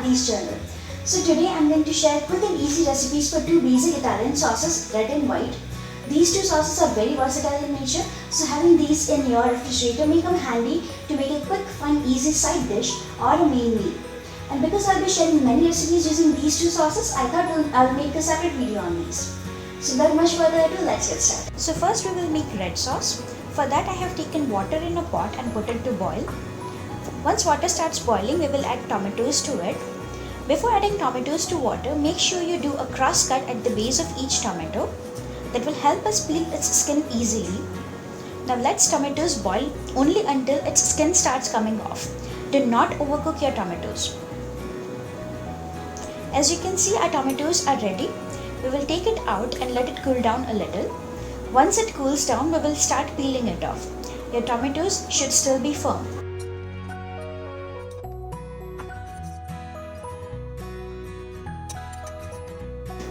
Aarti's Journal. So today I'm going to share quick and easy recipes for two basic Italian sauces, red and white. These two sauces are very versatile in nature, so having these in your refrigerator may come handy to make a quick, fun, easy side dish or a main meal. And because I'll be sharing many recipes using these two sauces, I thought I'll make a separate video on these. So without much further ado, let's get started. So first we will make red sauce. For that I have taken water in a pot and put it to boil. Once water starts boiling, we will add tomatoes to it. Before adding tomatoes to water, make sure you do a cross cut at the base of each tomato. That will help us peel its skin easily. Now let tomatoes boil only until its skin starts coming off. Do not overcook your tomatoes. As you can see, our tomatoes are ready. We will take it out and let it cool down a little. Once it cools down, we will start peeling it off. Your tomatoes should still be firm.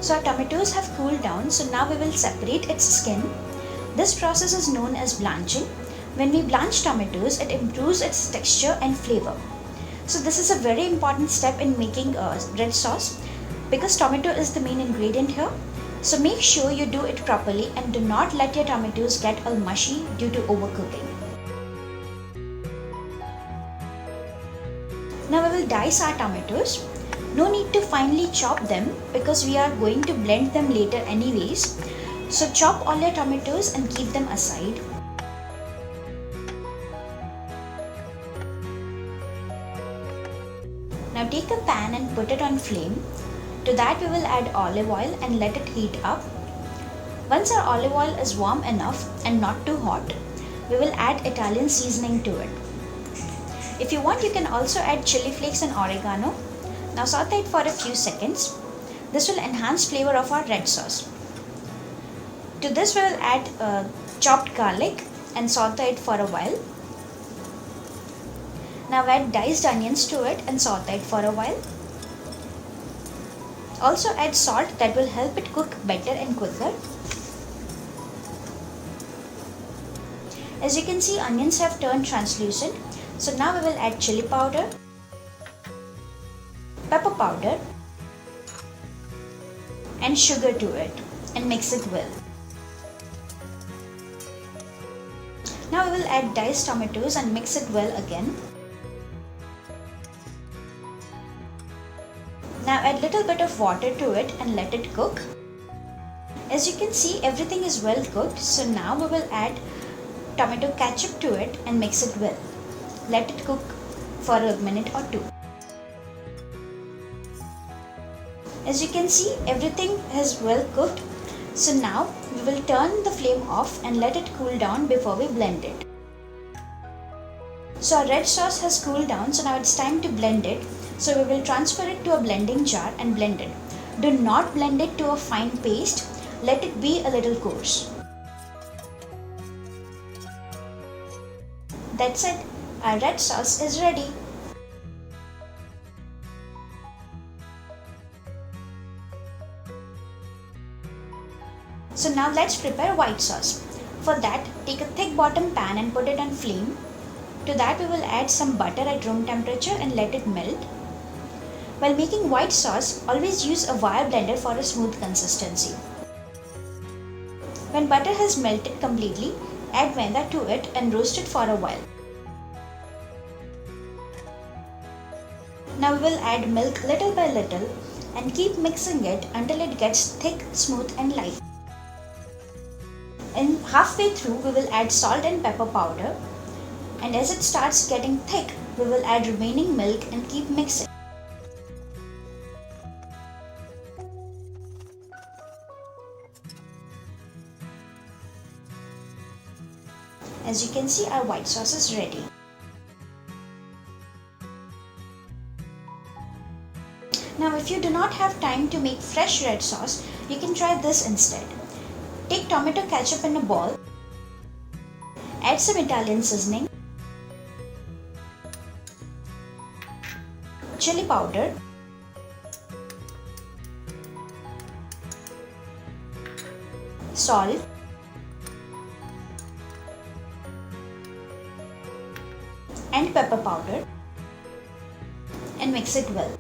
So our tomatoes have cooled down, so now we will separate its skin. This process is known as blanching. When we blanch tomatoes, it improves its texture and flavor. So this is a very important step in making red sauce because tomato is the main ingredient here. So make sure you do it properly and do not let your tomatoes get all mushy due to overcooking. Now we will dice our tomatoes. No need to finely chop them because we are going to blend them later anyways. So chop all your tomatoes and keep them aside. Now take a pan and put it on flame. To that we will add olive oil and let it heat up. Once our olive oil is warm enough and not too hot, we will add Italian seasoning to it. If you want, you can also add chili flakes and oregano. Now saute it for a few seconds. This will enhance flavor of our red sauce. To this we will add chopped garlic and saute it for a while. Now add diced onions to it and saute it for a while. Also add salt, that will help it cook better and quicker. As you can see, onions have turned translucent. So now we will add chili powder, pepper powder and sugar to it and mix it well. Now we will add diced tomatoes and mix it well again. Now add little bit of water to it and let it cook. As you can see, everything is well cooked. So now we will add tomato ketchup to it and mix it well. Let it cook for a minute or two. As you can see, everything is well cooked. So now we will turn the flame off and let it cool down before we blend it. So our red sauce has cooled down, so now it's time to blend it. So we will transfer it to a blending jar and blend it. Do not blend it to a fine paste. Let it be a little coarse. That's it. Our red sauce is ready. So now let's prepare white sauce. For that, take a thick bottom pan and put it on flame. To that we will add some butter at room temperature and let it melt. While making white sauce, always use a wire blender for a smooth consistency. When butter has melted completely, add maida to it and roast it for a while. Now we will add milk little by little and keep mixing it until it gets thick, smooth and light. And halfway through we will add salt and pepper powder, and as it starts getting thick, we will add remaining milk and keep mixing. As you can see, our white sauce is ready. Now if you do not have time to make fresh red sauce, you can try this instead. Take tomato ketchup in a bowl, add some Italian seasoning, chili powder, salt, and pepper powder and mix it well.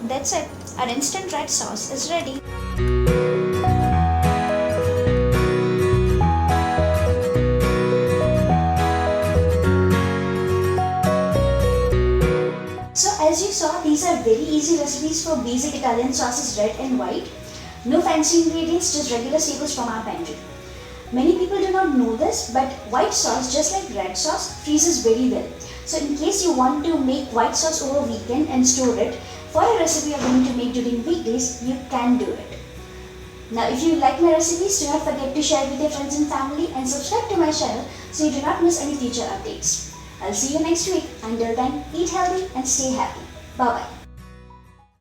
That's it. Our instant red sauce is ready. So as you saw, these are very easy recipes for basic Italian sauces, red and white. No fancy ingredients, just regular staples from our pantry. Many people do not know this, but white sauce, just like red sauce, freezes very well. So in case you want to make white sauce over weekend and store it for a recipe you're going to make during weekdays, you can do it. Now if you like my recipes, do not forget to share with your friends and family and subscribe to my channel so you do not miss any future updates. I'll see you next week. Until then, eat healthy and stay happy. Bye bye.